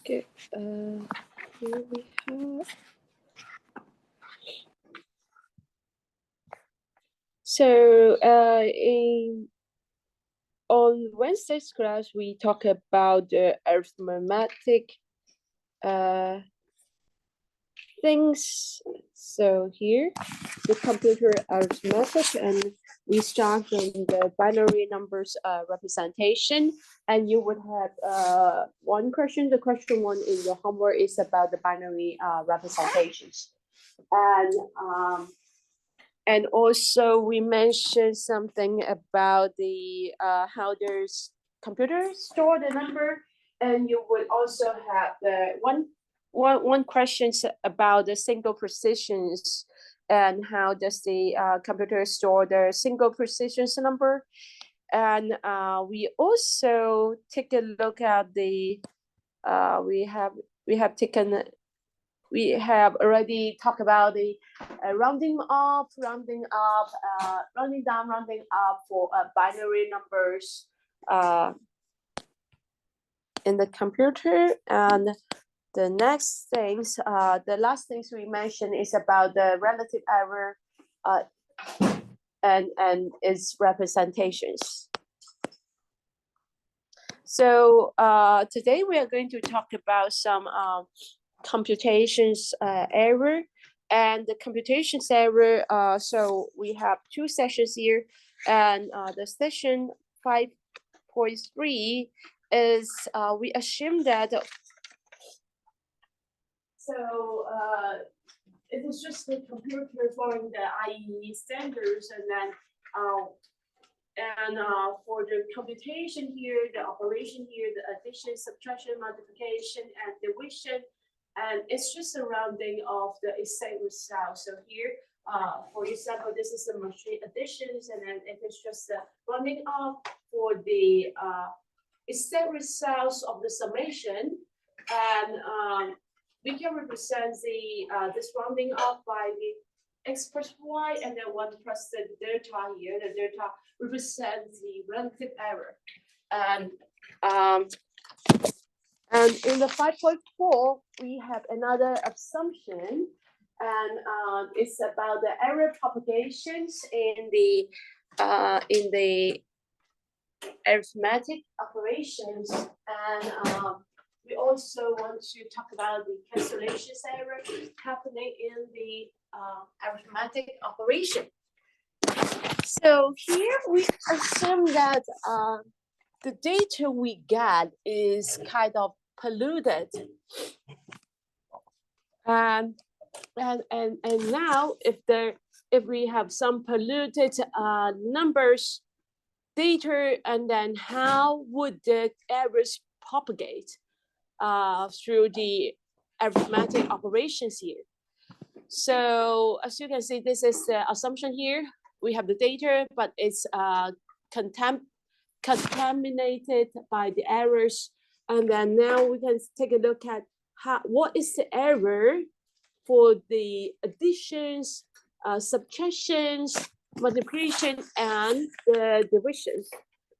Okay, here we have. So, on Wednesday's class, we talk about the arithmetic things. So here, the computer arithmetic, and we start from the binary numbers representation. And you would have one question. The question one in your homework is about the binary representations, and also we mentioned something about the how there's computers store the number, and you would also have the one questions about the single precisions and how does the computer store the single precisions number. And we also take a look at the we have already talked about the rounding up, rounding down, rounding up for binary numbers in the computer. And the next things, the last things we mentioned is about the relative error and its representations. So today we are going to talk about some computations error. And the computations error, so we have two sessions here, and the session 5.3 is we assume that it is just the computer following the IEEE standards, and then for the computation here, the operation here, the addition, subtraction, multiplication, and division, and it's just a rounding of the exact result. So here, for example, this is the machine additions, and then it is just the rounding off for the exact results of the summation, and we can represent the this rounding off by the x plus y, and then 1 plus the delta here. The delta represents the relative error. And in the 5.4, we have another assumption, and it's about the error propagations in the arithmetic operations. And we also want to talk about the cancellations error happening in the arithmetic operation. So here we assume that the data we get is kind of polluted. And now if we have some polluted numbers data, and then how would the errors propagate through the arithmetic operations here? So as you can see, this is the assumption here. We have the data, but it's contaminated by the errors. And then now we can take a look at what is the error for the additions, subtractions, multiplication, and the divisions.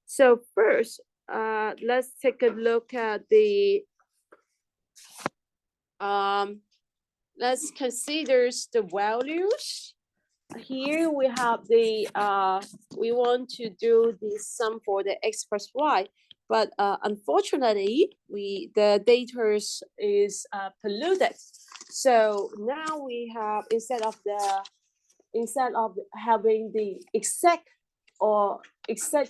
So first, let's take a look at the let's consider the values. Here we have the we want to do the sum for the x plus y, but unfortunately the data is polluted. So now we have instead of having the exact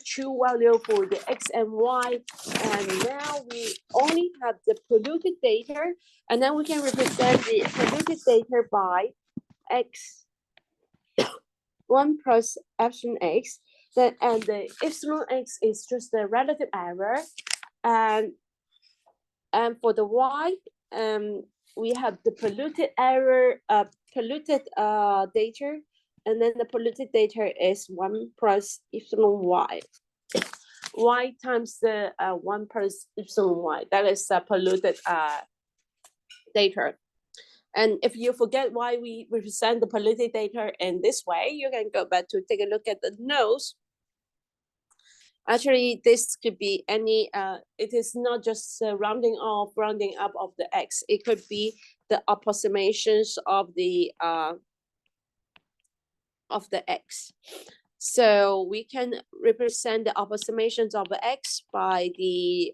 true value for the x and y, and now we only have the polluted data, and then we can represent the polluted data by x 1 plus epsilon x, then and the epsilon x is just the relative error, and for the y, we have the polluted error, data, and then the polluted data is 1 plus epsilon y. Y times the 1 plus epsilon y. That is the polluted data. And if you forget why we represent the polluted data in this way, you can go back to take a look at the notes. Actually, this could be any, it is not just rounding off, rounding up of the x. It could be the approximations of the x. So we can represent the approximations of the x by the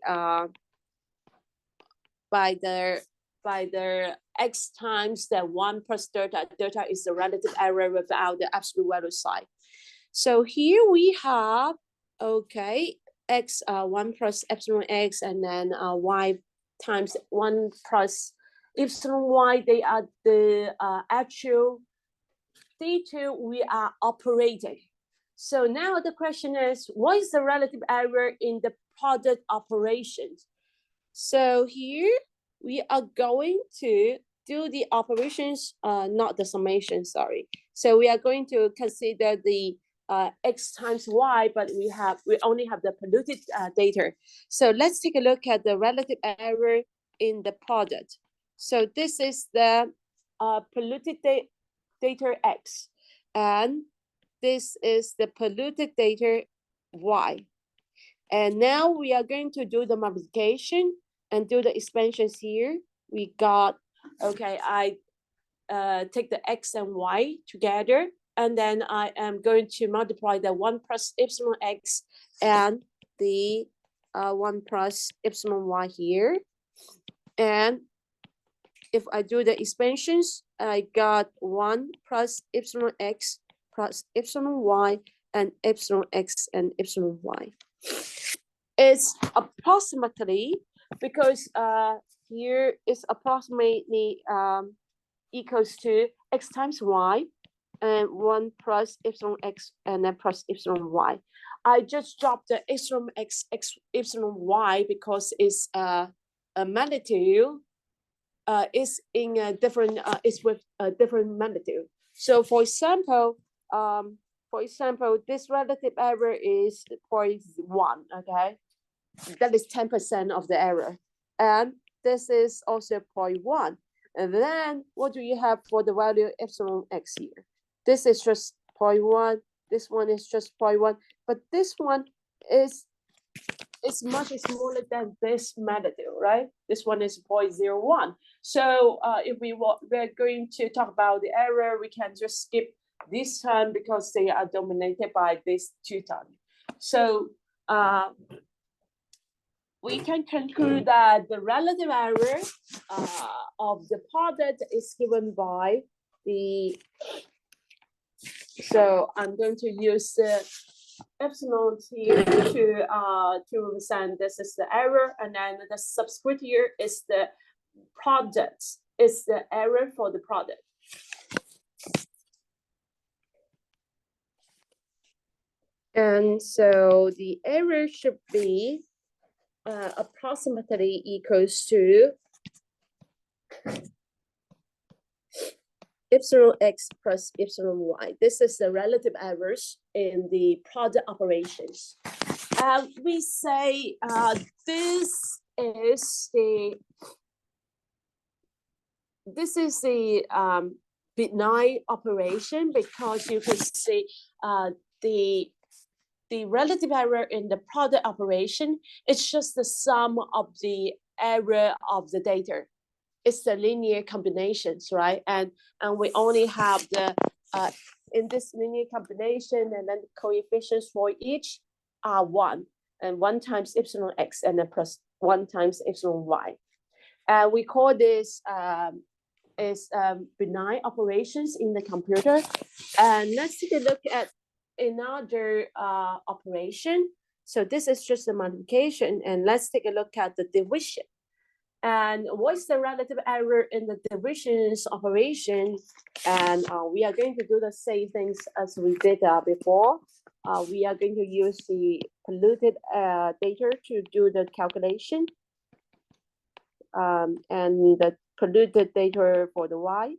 x times the 1 plus delta. Delta is the relative error without the absolute value sign. So here we have, okay, x 1 plus epsilon x, and then y times 1 plus epsilon y. They are the actual data we are operating. So now the question is, what is the relative error in the product operations? So here we are going to do the operations, not the summation, sorry. So we are going to consider the x times y, but we only have the polluted data. So let's take a look at the relative error in the product. So this is the polluted data x, and this is the polluted data y. And now we are going to do the multiplication and do the expansions here. We got, okay, I take the x and y together, and then I am going to multiply the 1 plus epsilon x and the 1 plus epsilon y here. And if I do the expansions, I got 1 plus epsilon x plus epsilon y and epsilon x and epsilon y. It's approximately, because here is approximately equals to x times y and 1 plus epsilon x and then plus epsilon y. I just dropped the epsilon x, epsilon y because it's a magnitude is in a different is with a different magnitude. So for example, this relative error is 0.1. Okay, that is 10% of the error, and this is also 0.1. And then what do you have for the value epsilon x here? This is just 0.1. This one is just 0.1, but this one is much smaller than this magnitude, right? This one is 0.01. So if we're going to talk about the error, we can just skip this term because they are dominated by these two terms. So we can conclude that the relative error of the product is given by the, so I'm going to use the epsilon here to represent this is the error, and then the subscript here is the product, is the error for the product. And so the error should be approximately equals to epsilon x plus epsilon y. This is the relative errors in the product operations. We say this is the benign operation, because you can see the relative error in the product operation, it's just the sum of the error of the data. It's the linear combinations, right? And we only have the in this linear combination, and then coefficients for each are 1, and 1 times epsilon x, and then plus 1 times epsilon y. And we call this benign operations in the computer. And let's take a look at another operation. So this is just a multiplication, and let's take a look at the division. And what's the relative error in the divisions operation? And we are going to do the same things as we did before. We are going to use the polluted data to do the calculation, and the polluted data for the y.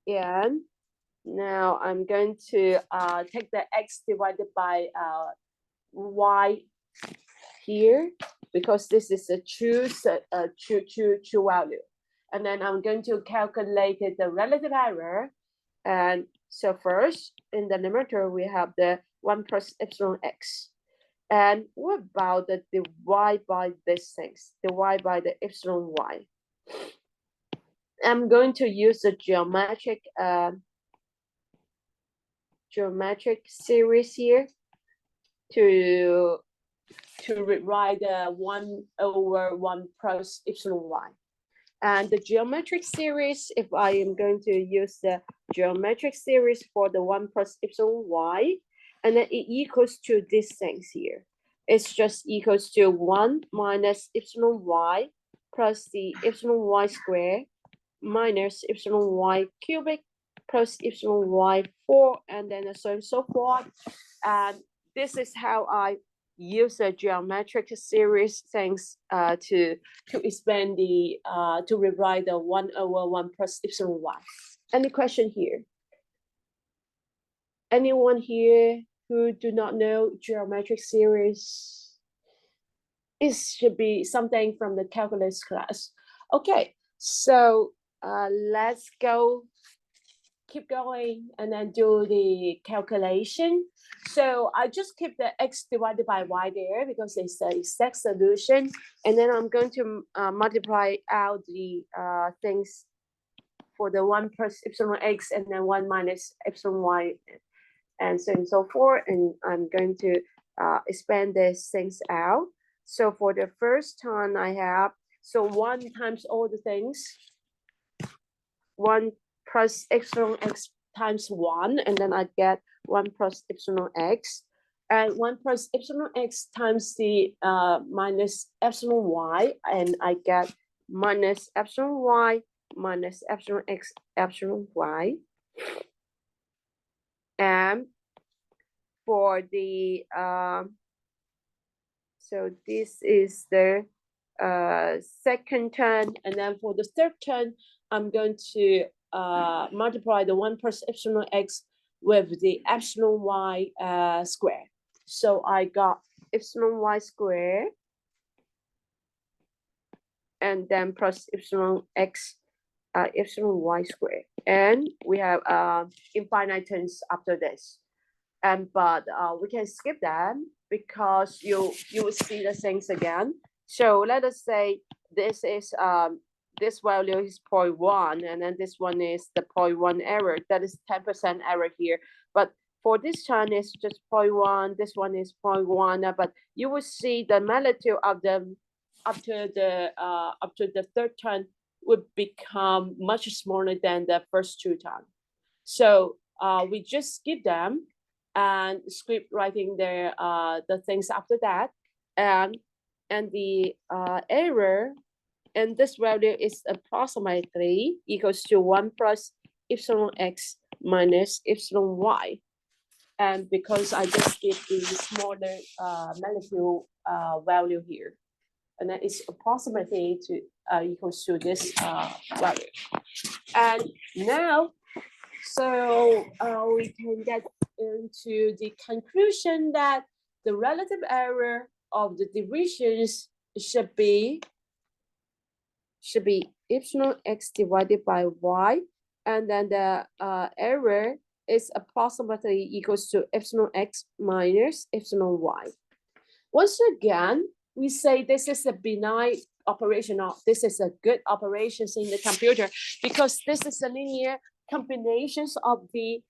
And now I'm going to take the x divided by y here, because this is a true value. And then I'm going to calculate the relative error. And so first, in the numerator, we have the 1 plus epsilon x. And what about the divide by these things? Divide by the epsilon y. I'm going to use the geometric series here to rewrite the 1/1 plus epsilon y. And the geometric series, if I am going to use the geometric series for the 1 plus epsilon y, and then it equals to these things here. It's just equals to 1 minus epsilon y plus the epsilon y squared minus epsilon y cubic plus epsilon y 4, and then so on and so forth. And this is how I use a geometric series things to expand the to rewrite the 1/1 plus epsilon y. Any question here? Anyone here who do not know geometric series? It should be something from the calculus class. Okay, so let's go. Keep going and then do the calculation. So I just keep the x divided by y there because it's the exact solution. And then I'm going to multiply out the things for the 1 plus epsilon x and then 1 minus epsilon y and so on and so forth. And I'm going to expand these things out. So for the first time I have, so 1 times all the things, 1 plus epsilon x times 1, and then I get 1 plus epsilon x, and 1 plus epsilon x times the minus epsilon y, and I get minus epsilon y minus epsilon x epsilon y. And for the so this is the second term, and then for the third term I'm going to multiply the 1 plus epsilon x with the epsilon y square. So I got epsilon y square and then plus epsilon x epsilon y square, and we have infinite terms after this. And but we can skip them because you will see the things again. So let us say this is this value is 0.1, and then this one is the 0.1 error. That is 10% error here. But for this time, it's just 0.1. This one is 0.1. But you will see the magnitude of them after the third time would become much smaller than the first 2 times. So we just skip them and script writing the things after that, and the error. And this value is approximately equals to 1 plus epsilon x minus epsilon y. And because I just give the smaller magnitude value here, and then it's approximately to equals to this value. And now, so we can get into the conclusion that the relative error of the divisions should be epsilon x divided by y, and then the error is approximately equals to epsilon x minus epsilon y. Once again, we say this is a benign operation, or this is a good operation in the computer, because this is a linear combinations of the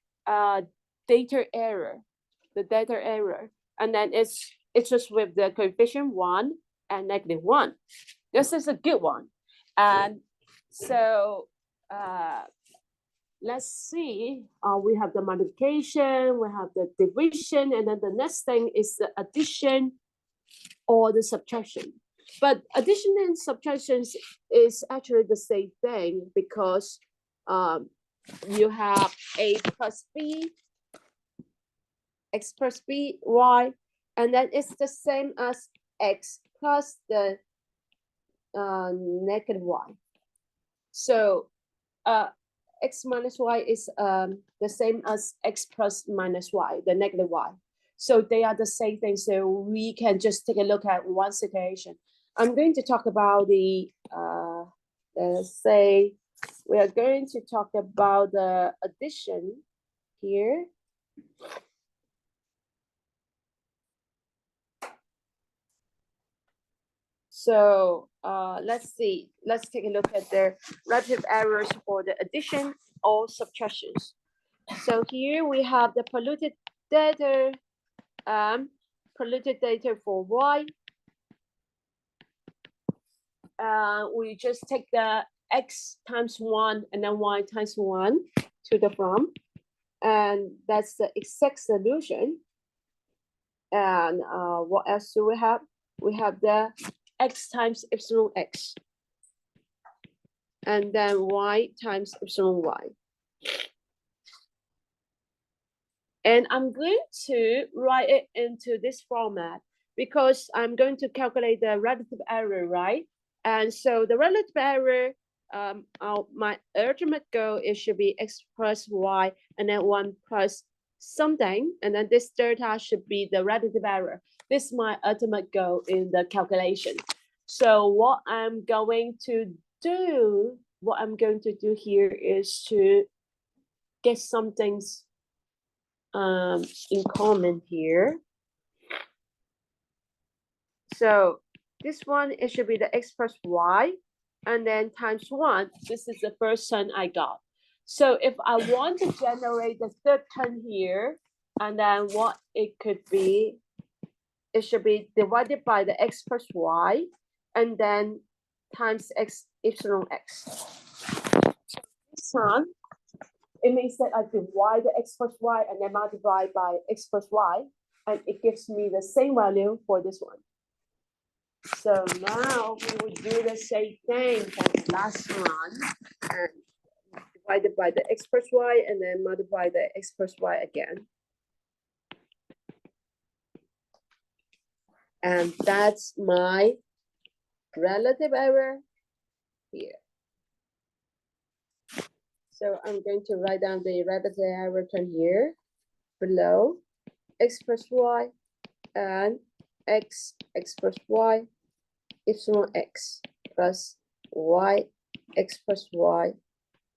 data error, and then it's just with the coefficient 1 and -1. This is a good one. And so let's see, we have the multiplication, we have the division, and then the next thing is the addition or the subtraction. But addition and subtraction is actually the same thing, because you have a plus b, x plus b, y, and then it's the same as x plus the negative y. So x minus y is the same as x plus minus y, the negative y. So they are the same thing. So we can just take a look at one situation. I'm going to talk about the, let's say, we are going to talk about the addition here. So let's see. Let's take a look at the relative errors for the addition or subtractions. So here we have the polluted data for y. We just take the x times 1 and then y times 1 to the from, and that's the exact solution. And what else do we have? We have the x times epsilon x, and then y times epsilon y. And I'm going to write it into this format because I'm going to calculate the relative error, right? And so the relative error, my ultimate goal, it should be x plus y and then 1 plus something. And then this delta should be the relative error. This is my ultimate goal in the calculation. So what I'm going to do here is to get some things in common here. So this one, it should be the x plus y, and then times 1. This is the first term I got. So if I want to generate the third term here, and then what it could be, it should be divided by the x plus y, and then times x epsilon x. So this one, it means that I divide the x plus y and then multiply by x plus y, and it gives me the same value for this one. So now we will do the same thing for the last one, and divided by the x plus y and then multiply the x plus y again. And that's my relative error here. So I'm going to write down the relative error term here below, x plus y and x plus y epsilon x plus y x plus y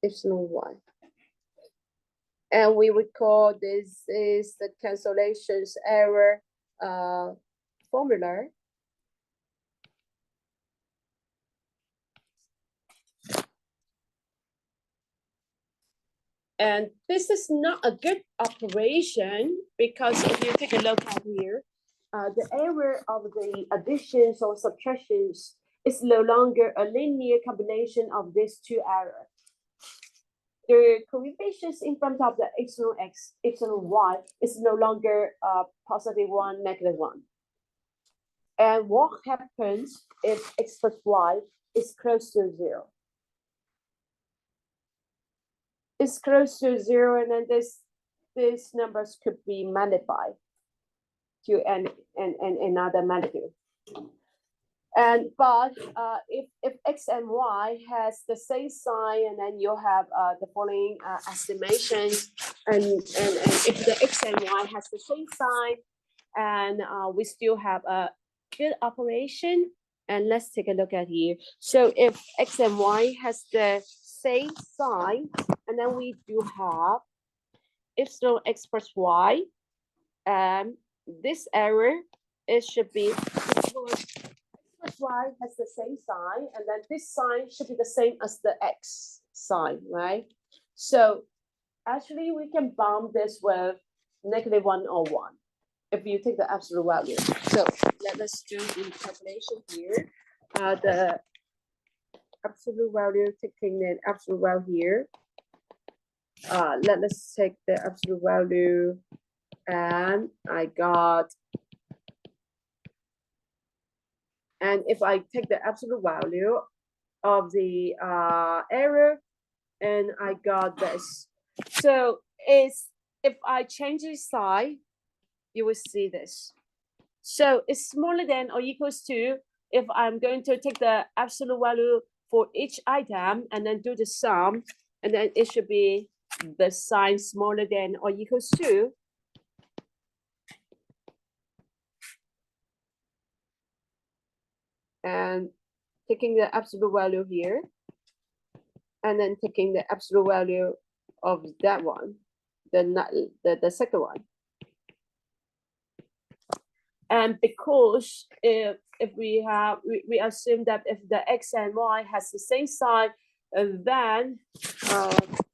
epsilon y. And we would call this is the cancellations error formula. And this is not a good operation because if you take a look at here, the error of the additions or subtractions is no longer a linear combination of these two errors. The coefficients in front of the epsilon x, epsilon y is no longer positive 1, negative 1. And what happens if x plus y is close to 0? It's close to 0, and then these numbers could be magnified to another magnitude. But if x and y has the same sign, and then you have the following estimations, and if the x and y has the same sign, and we still have a good operation. And let's take a look at here. So if x and y has the same sign, and then we do have epsilon x plus y, and this error, it should be x plus y has the same sign, and then this sign should be the same as the x sign, right? So actually we can bound this with negative 1 or 1 if you take the absolute value. So let us do the calculation here. The absolute value, taking the absolute value here. Let us take the absolute value, and I got, and if I take the absolute value of the error, and I got this. So it's, if I change the sign, you will see this. So it's smaller than or equals to, if I'm going to take the absolute value for each item and then do the sum, and then it should be the sign smaller than or equals to. And taking the absolute value here, and then taking the absolute value of that one, the second one. And because if we assume that if the x and y has the same sign, then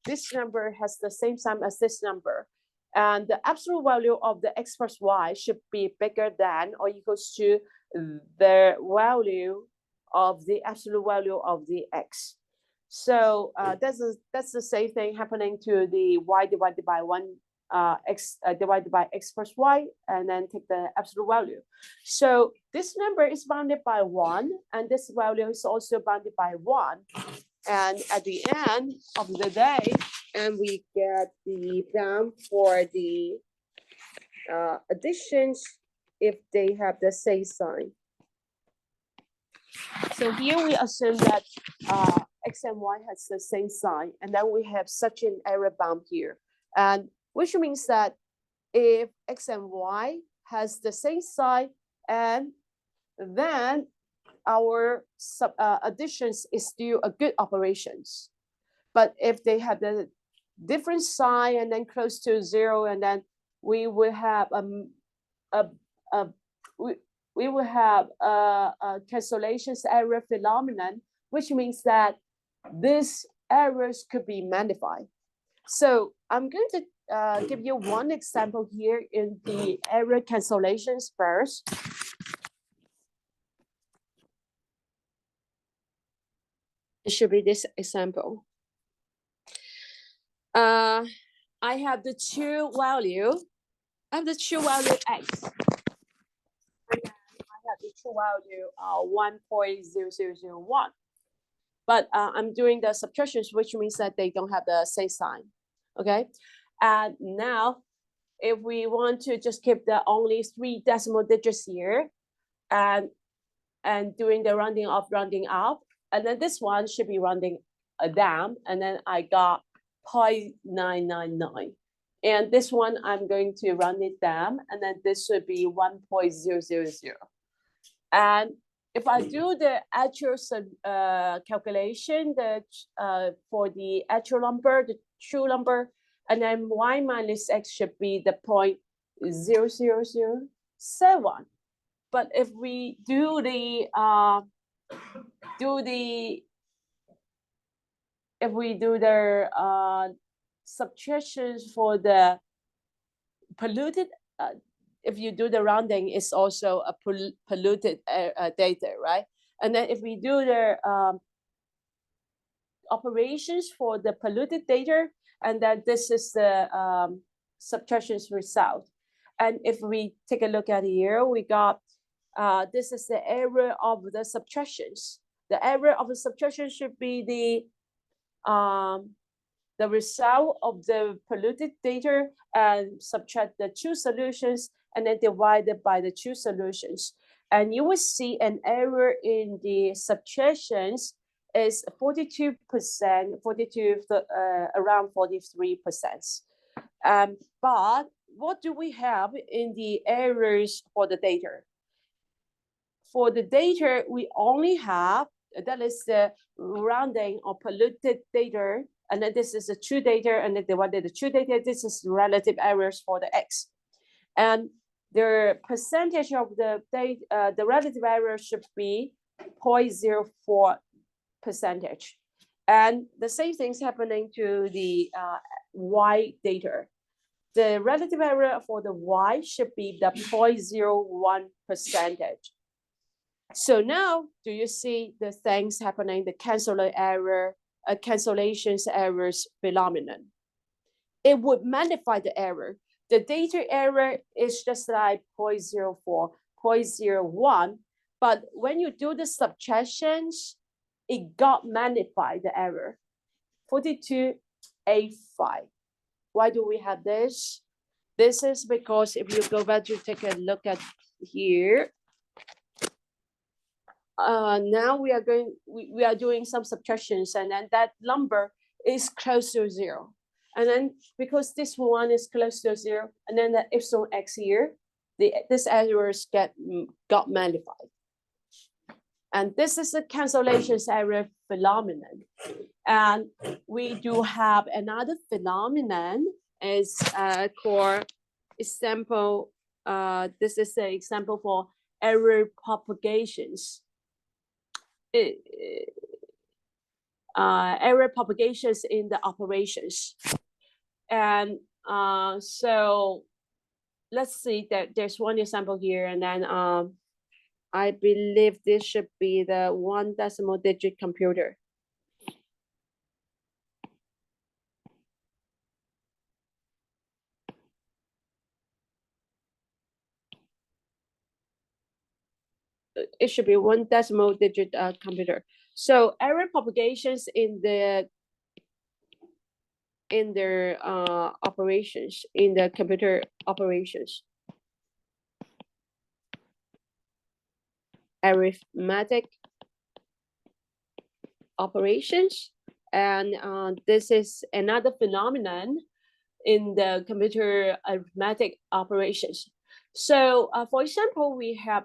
this number has the same sign as this number. And the absolute value of the x plus y should be bigger than or equals to the value of the absolute value of the x. So that's the same thing happening to the y divided by 1 x divided by x plus y, and then take the absolute value. So this number is bounded by 1, and this value is also bounded by 1. And at the end of the day, and we get the term for the additions if they have the same sign. So here we assume that x and y has the same sign, and then we have such an error bound here, and which means that if x and y has the same sign, and then our additions is still a good operations. But if they have the different sign and then close to 0, and then we will have we will have a cancellations error phenomenon, which means that these errors could be magnified. So I'm going to give you one example here in the error cancellations first. It should be this example. I have the true value. I have the true value x. I have the true value 1.0001. But I'm doing the subtractions, which means that they don't have the same sign. Okay. And now, if we want to just keep the only 3 decimal digits here, and doing the rounding off, rounding up, and then this one should be rounding down, and then I got 0.999. And this one, I'm going to round it down, and then this should be 1.000. And if I do the actual calculation for the actual number, the true number, and then y minus x should be the 0.0007. But if we do the subtractions for the polluted, if you do the rounding, it's also a polluted data, right? And then if we do the operations for the polluted data, and then this is the subtractions result. And if we take a look at here, we got this is the error of the subtractions. The error of the subtraction should be the result of the polluted data and subtract the two solutions and then divide it by the two solutions. And you will see an error in the subtractions is 42%, around 43%. But what do we have in the errors for the data? For the data, we only have, that is the rounding of polluted data, and then this is the true data, and then divided the true data. This is relative errors for the x. And the percentage of the relative error should be 0.04%. And the same thing's happening to the y data. The relative error for the y should be the 0.01%. So now, do you see the things happening, the cancellations errors phenomenon? It would magnify the error. The data error is just like 0.04, 0.01, but when you do the subtractions, it got magnified, the error, 4285. Why do we have this? This is because if you go back to take a look at here, now we are doing some subtractions, and then that number is close to 0. And then because this one is close to 0, and then the epsilon x here, this errors got magnified. And this is the cancellations error phenomenon. And we do have another phenomenon is called example this is the example for error propagations. Error propagations in the operations. And so let's see that there's one example here, and then I believe this should be the 1 decimal digit computer. It should be 1 decimal digit computer. So error propagations in their operations, in the computer operations. Arithmetic operations, and this is another phenomenon in the computer arithmetic operations. So for example, we have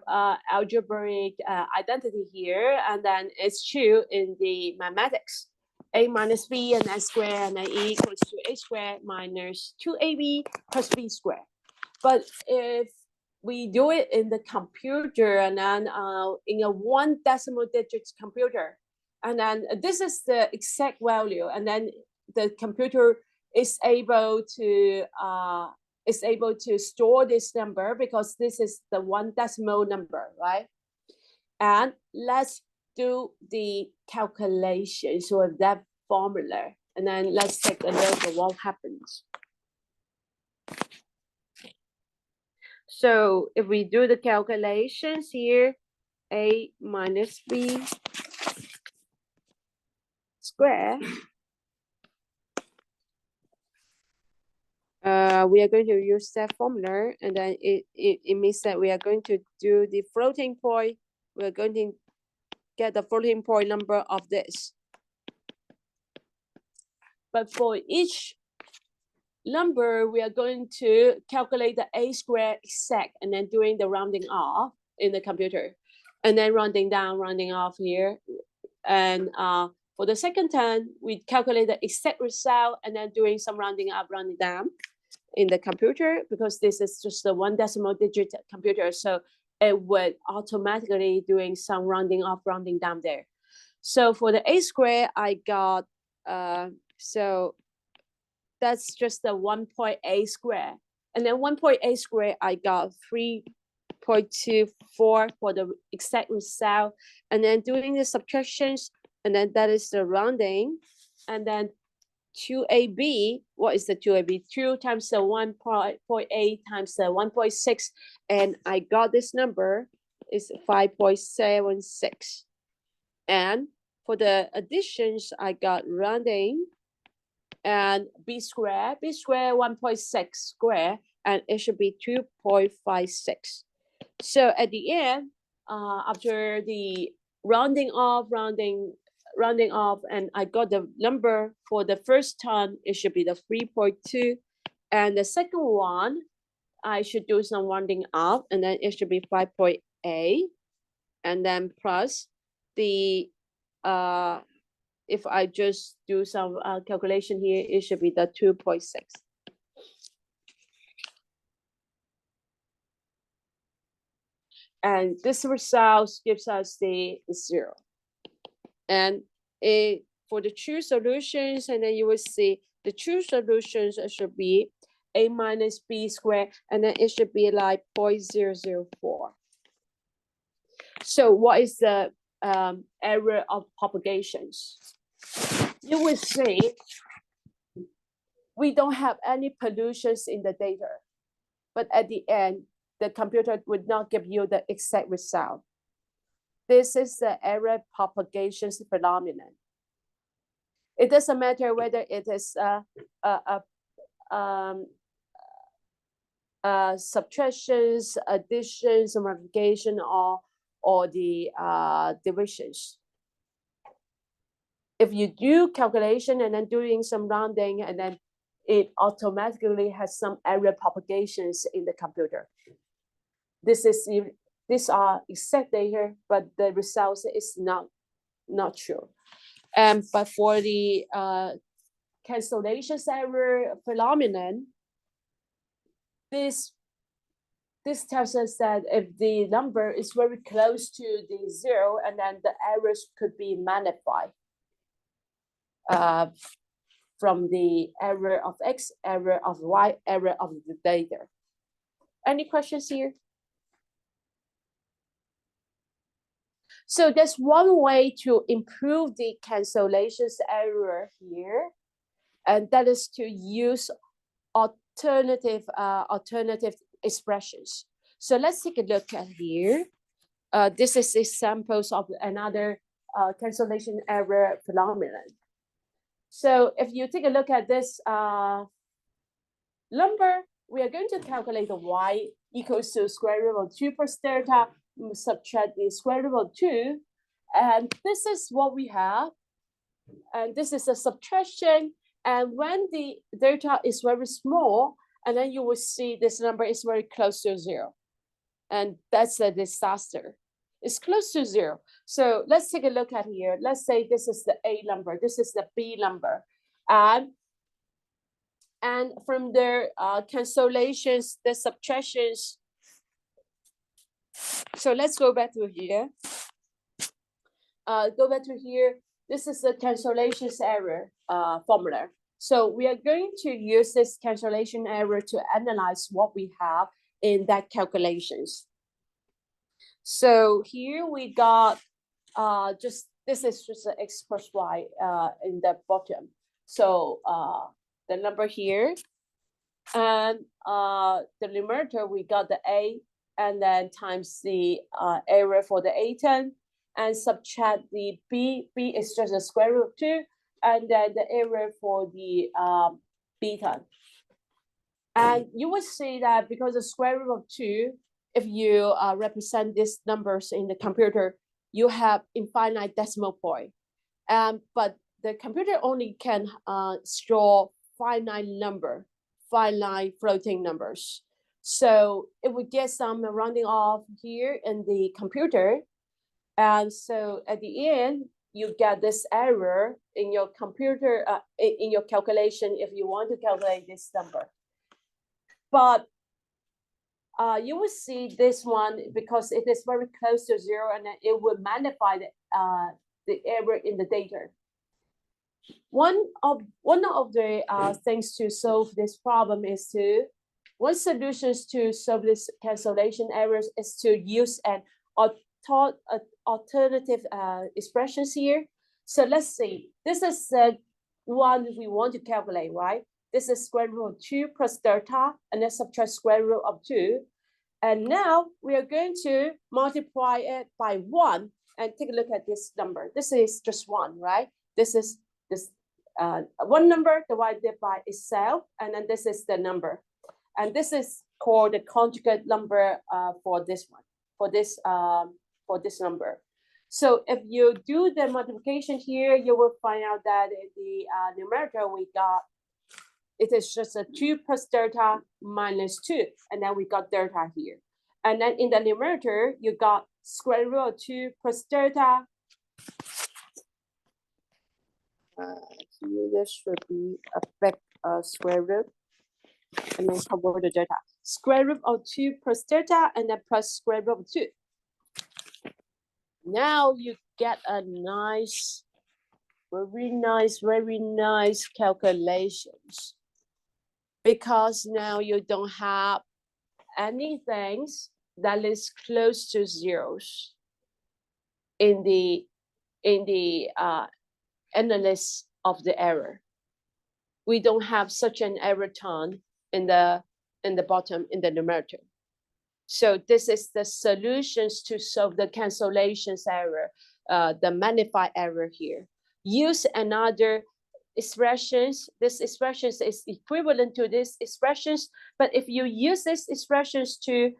algebraic identity here, and then it's true in the mathematics. A minus b and s squared and a equals to a squared minus 2ab plus b squared. But if we do it in the computer, and then in a 1 decimal digits computer, and then this is the exact value, and then the computer is able to store this number because this is the 1 decimal number, right? And let's do the calculations with that formula, and then let's take a look at what happens. So if we do the calculations here, a minus b square, we are going to use that formula, and then it means that we are going to do the floating point. We are going to get the floating point number of this. But for each number, we are going to calculate the a squared exact, and then doing the rounding off in the computer, and then rounding down, rounding off here. And for the second time, we calculate the exact result, and then doing some rounding up, rounding down in the computer, because this is just the 1 decimal digit computer. So it would automatically doing some rounding up, rounding down there. So for the a squared, I got, so that's just the 1.a squared. And then 1.a squared, I got 3.24 for the exact result. And then doing the subtractions, and then that is the rounding. And then 2ab, what is the 2ab? 2 times the 1.8 times the 1.6. And I got this number is 5.76. And for the additions, I got rounding and b squared 1.6 square, and it should be 2.56. So at the end, after the rounding off, and I got the number for the first time, it should be the 3.2, and the second one, I should do some rounding up, and then it should be 5.8, and then plus the if I just do some calculation here, it should be the 2.6. And this result gives us the 0. And for the true solutions, and then you will see the true solutions should be a minus b squared, and then it should be like 0.004. So what is the error of propagations? You will see we don't have any pollutions in the data, but at the end, the computer would not give you the exact result. This is the error propagations phenomenon. It doesn't matter whether it is subtractions, additions, multiplication, or the divisions. If you do calculation and then doing some rounding, and then it automatically has some error propagations in the computer. These are exact data, but the results is not true. But for the cancellation error phenomenon, this this tells us that if the number is very close to the 0, and then the errors could be magnified from the error of X, error of Y, error of the data. Any questions here? So there's one way to improve the cancellations error here, and that is to use alternative expressions. So let's take a look at here. This is examples of another cancellation error phenomenon. So if you take a look at this number, we are going to calculate the y equals to square root of 2 plus delta, subtract the square root of 2, and this is what we have. And this is a subtraction. And when the delta is very small, and then you will see this number is very close to 0. And that's a disaster. It's close to 0. So let's take a look at here. Let's say this is the A number, this is the B number. And from their cancellations, the subtractions. So let's go back to here. This is the cancellations error formula. So we are going to use this cancellation error to analyze what we have in that calculations. So here we got this is just an X plus Y in the bottom. So the number here, and the numerator, we got the A, and then times the error for the A10, and subtract the B. B is just a square root of 2, and then the error for the B10. And you will see that because the square root of 2, if you represent these numbers in the computer, you have infinite decimal point. But the computer only can store finite floating numbers. So it would get some rounding off here in the computer. And so at the end, you get this error in your computer, in your calculation, if you want to calculate this number. But you will see this one, because it is very close to 0, and it will magnify the error in the data. One of the things to solve this problem is one solutions to solve this cancellation errors is to use an alternative expressions here. So let's see, this is the one we want to calculate, right? This is square root of 2 plus delta, and then subtract square root of 2. And now we are going to multiply it by 1 and take a look at this number. This is just 1, right? This is this one number divided by itself, and then this is the number. And this is called the conjugate number for this one, for this number. So if you do the multiplication here, you will find out that in the numerator we got, it is just a 2 plus delta minus 2, and then we got delta here. And then in the numerator, you got square root of 2 plus delta. Here there should be a back square root, and then cover the delta. Square root of 2 plus delta, and then plus square root of 2. Now you get a nice, very nice calculations. Because now you don't have anything that is close to zeros in the analysis of the error. We don't have such an error term in the bottom in the numerator. So this is the solutions to solve the cancellations error, the magnify error here. Use another expressions. This expressions is equivalent to this expressions, but if you use these expressions to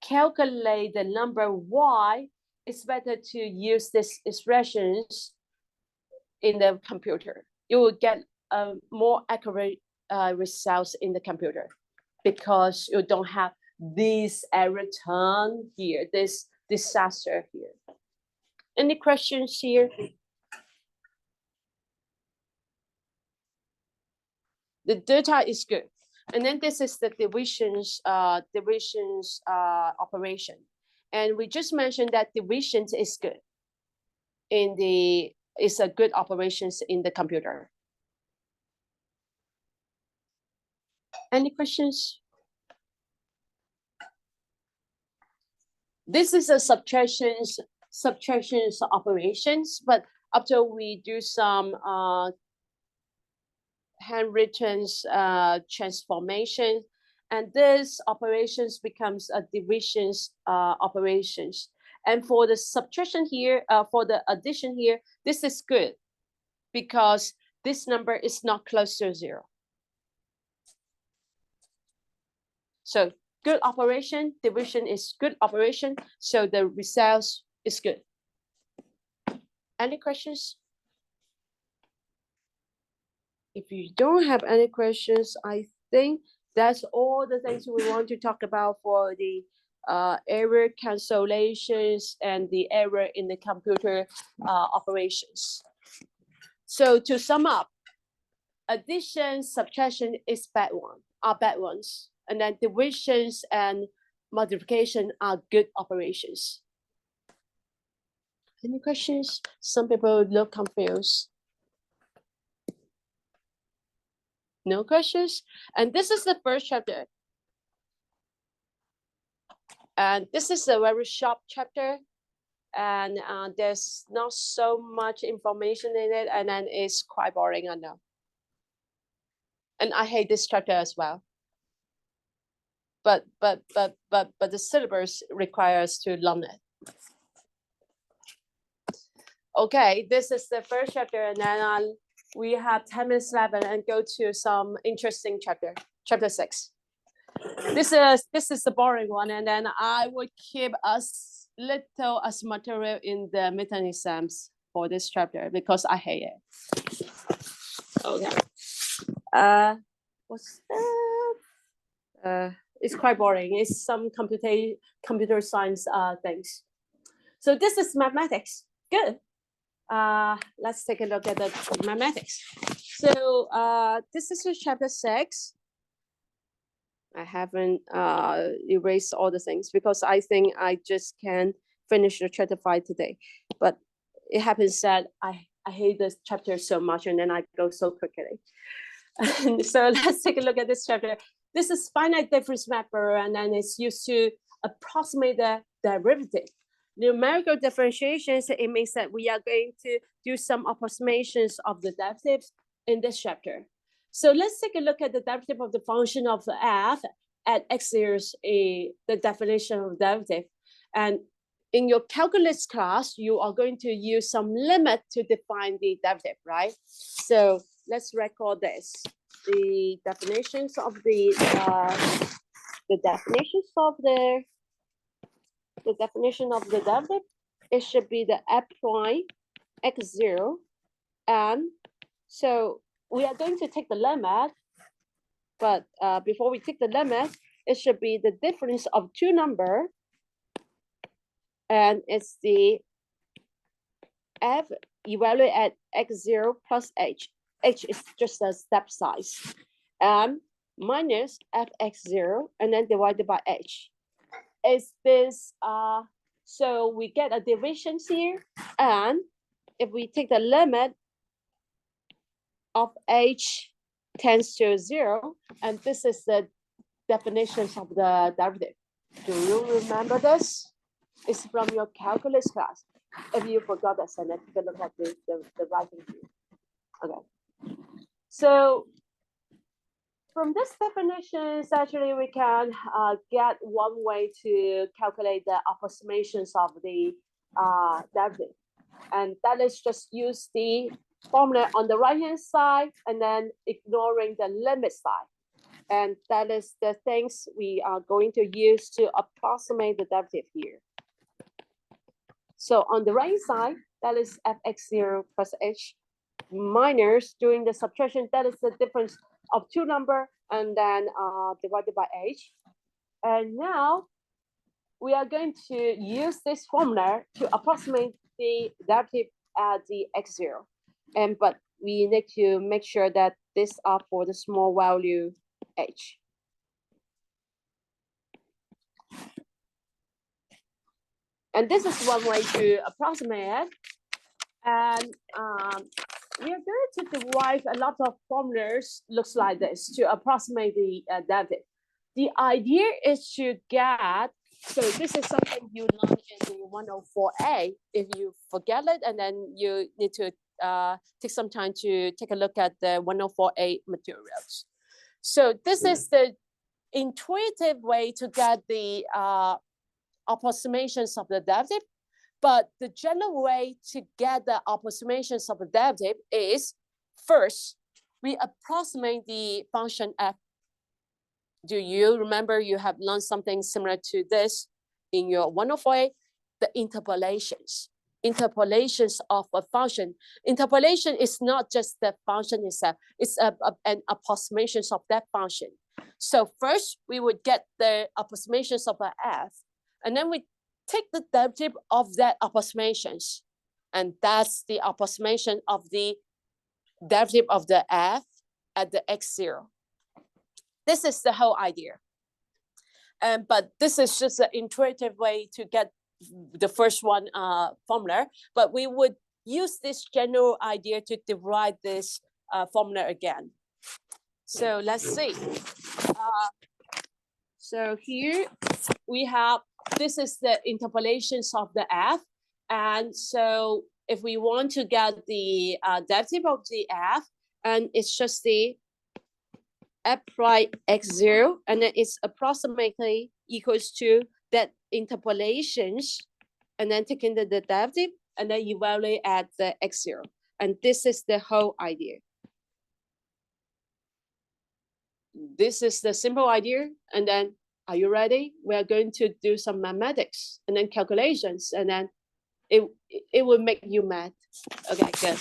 calculate the number y, it's better to use these expressions in the computer. You will get more accurate results in the computer, because you don't have this error term here, this disaster here. Any questions here? The data is good. And then this is the divisions operation. And we just mentioned that divisions is good is a good operations in the computer. Any questions? This is a subtractions operations, but after we do some handwritten transformation, and this operations becomes a divisions operations. And for the subtraction here, for the addition here, this is good because this number is not close to 0. So good operation, division is good operation, so the results is good. Any questions? If you don't have any questions, I think that's all the things we want to talk about for the error cancellations and the error in the computer operations. So to sum up, addition, subtraction is bad ones. And then divisions and multiplication are good operations. Any questions? Some people look confused. No questions? And this is the first chapter. And this is a very short chapter. And there's not so much information in it. And then it's quite boring, I know. And I hate this chapter as well. But the syllabus requires to learn it. Okay, this is the first chapter, and then we have 10 minutes left and go to some interesting chapter 6. This is the boring one, and then I would keep as little as material in the midterm exams for this chapter because I hate it. Okay. What's that? It's quite boring. It's some computer science things. So this is mathematics. Good. Let's take a look at the mathematics. So this is chapter 6. I haven't erased all the things because I think I just can't finish the chapter 5 today. But it happens that I hate this chapter so much, and then I go so quickly. So let's take a look at this chapter. This is finite difference mapper, and then it's used to approximate the derivative. Numerical differentiations, it means that we are going to do some approximations of the derivatives in this chapter. So let's take a look at the derivative of the function of f at x0, the definition of derivative. And in your calculus class, you are going to use some limit to define the derivative, right? So let's record this. The definitions of the definition of the derivative, it should be the f prime x0, and so we are going to take the limit, but before we take the limit, it should be the difference of two numbers, and it's the f evaluated at x0 plus h. H is just a step size, and minus fx0, and then divided by h. Is this, so we get a division here, and if we take the limit of h tends to 0, and this is the definitions of the derivative. Do you remember this? It's from your calculus class. If you forgot that, then take a look at the writing here. Okay. So from this definitions, actually we can get one way to calculate the approximations of the derivative. And that is just use the formula on the right-hand side and then ignoring the limit side. And that is the things we are going to use to approximate the derivative here. So on the right side, that is fx0 plus h, minus doing the subtraction, that is the difference of two numbers, and then divided by h. And now we are going to use this formula to approximate the derivative at the x0. But we need to make sure that these are for the small value H. And this is one way to approximate it. And we are going to derive a lot of formulas, looks like this, to approximate the derivative. The idea is to get, so this is something you learned in the 104A. If you forget it, and then you need to take some time to take a look at the 104A materials. So this is the intuitive way to get the approximations of the derivative. But the general way to get the approximations of the derivative is, first, we approximate the function f. Do you remember you have learned something similar to this in your 104A? The interpolations. Interpolations of a function. Interpolation is not just the function itself, it's an approximations of that function. So first, we would get the approximations of a f, and then we take the derivative of that approximations, and that's the approximation of the derivative of the f at the x0. This is the whole idea. But this is just an intuitive way to get the first one formula, but we would use this general idea to derive this formula again. So let's see. So here we have, this is the interpolations of the f. And so if we want to get the derivative of the f, and it's just the f prime x0, and then it's approximately equals to that interpolations, and then taking the derivative, and then evaluate at the x0. And this is the whole idea. This is the simple idea. And then, are you ready? We are going to do some mathematics and then calculations, and then it will make you mad. Okay, good.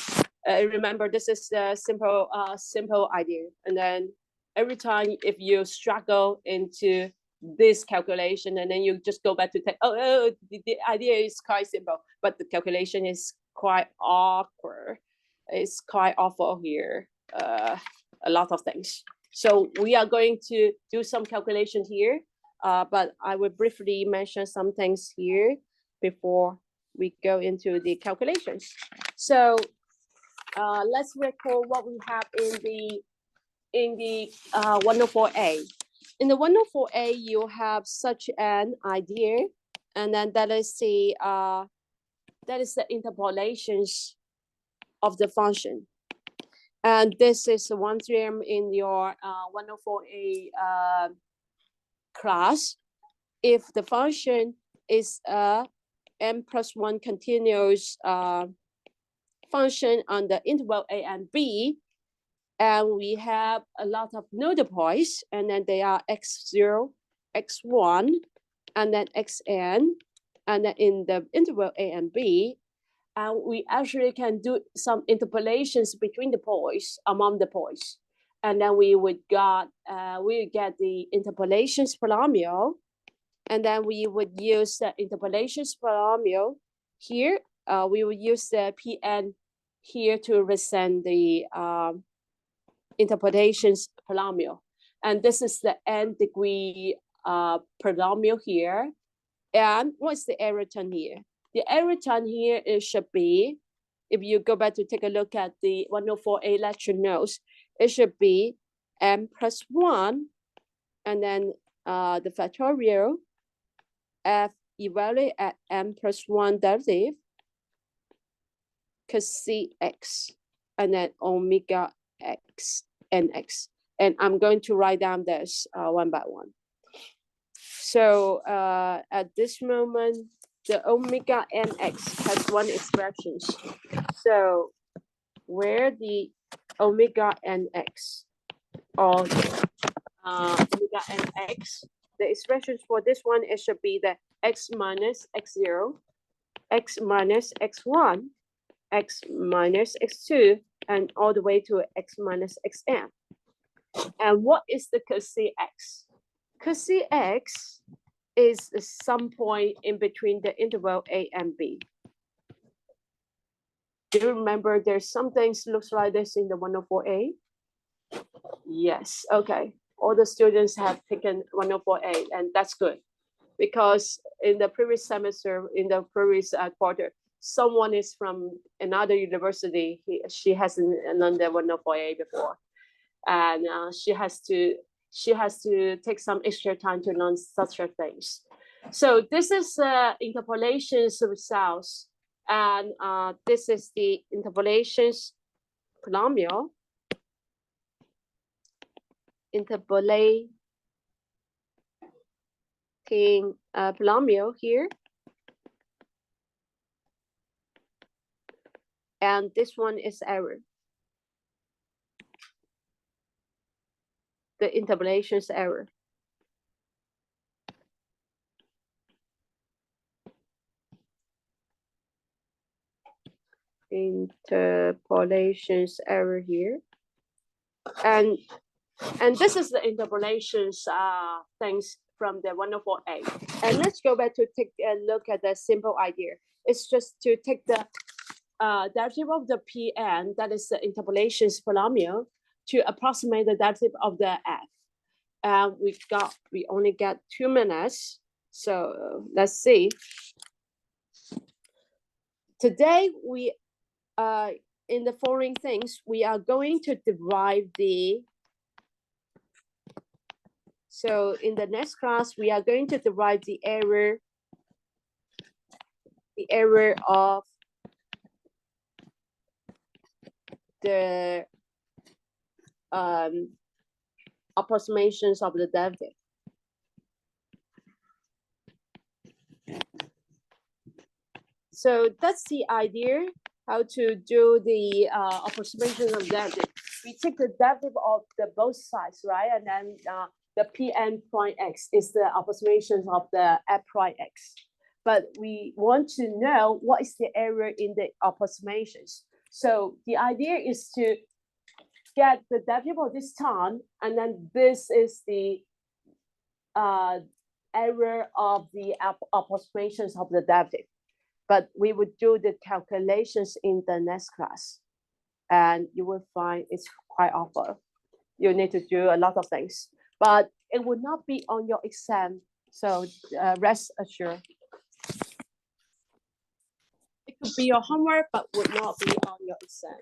Remember, this is the simple idea. And then every time if you struggle into this calculation, and then you just go back to take, the idea is quite simple, but the calculation is quite awkward. It's quite awful here. A lot of things. So we are going to do some calculations here, but I will briefly mention some things here before we go into the calculations. So let's recall what we have in the 104A. In the 104A, you have such an idea, and then that is the interpolations of the function. And this is one theorem in your 104A class. If the function is a n+1 continuous function on the interval a and b, and we have a lot of nodal points, and then they are x0, x1, and then xn, and then in the interval a and b, and we actually can do some interpolations between the points, among the points, and then we would get the interpolations polynomial, and then we would use the interpolations polynomial here. We would use the Pn here to represent the interpolations polynomial, and this is the n degree polynomial here. And what's the error term here? The error term here it should be, if you go back to take a look at the 104A lecture notes, it should be n+1, and then the factorial f evaluate at n+1 derivative cos cx, and then omega x nx. And I'm going to write down this one by one. So at this moment, the omega nx has one expression. So where the omega nx or omega nx, the expressions for this one, it should be the x minus x0, x minus x1, x minus x2, and all the way to x minus xn. And what is the cos cx? Cos cx is some point in between the interval a and b. Do you remember there's some things looks like this in the 104A? Yes, okay. all the students have taken 104A, and that's good. Because in the previous semester, in the previous quarter, someone is from another university, she hasn't learned the 104A before. And she has to take some extra time to learn such things. So this is interpolations results, and this is the interpolations polynomial. Interpolating polynomial here. And this one is error. The interpolations error. Interpolations error here. And this is the interpolations things from the 104A. And let's go back to take a look at the simple idea. It's just to take the derivative of the Pn, that is the interpolations polynomial, to approximate the derivative of the f. And we only get 2 minutes. So let's see. Today we in the following things, we are going to derive the. So in the next class, we are going to derive the error of the approximations of the derivative. So that's the idea, how to do the approximation of derivative. We take the derivative of the both sides, right? And then the Pn prime x is the approximation of the f prime x. But we want to know what is the error in the approximations. So the idea is to get the derivative of this term, and then this is the error of the approximations of the derivative. But we would do the calculations in the next class, and you will find it's quite awful. You need to do a lot of things, but it will not be on your exam. So rest assured. It could be your homework, but would not be on your exam.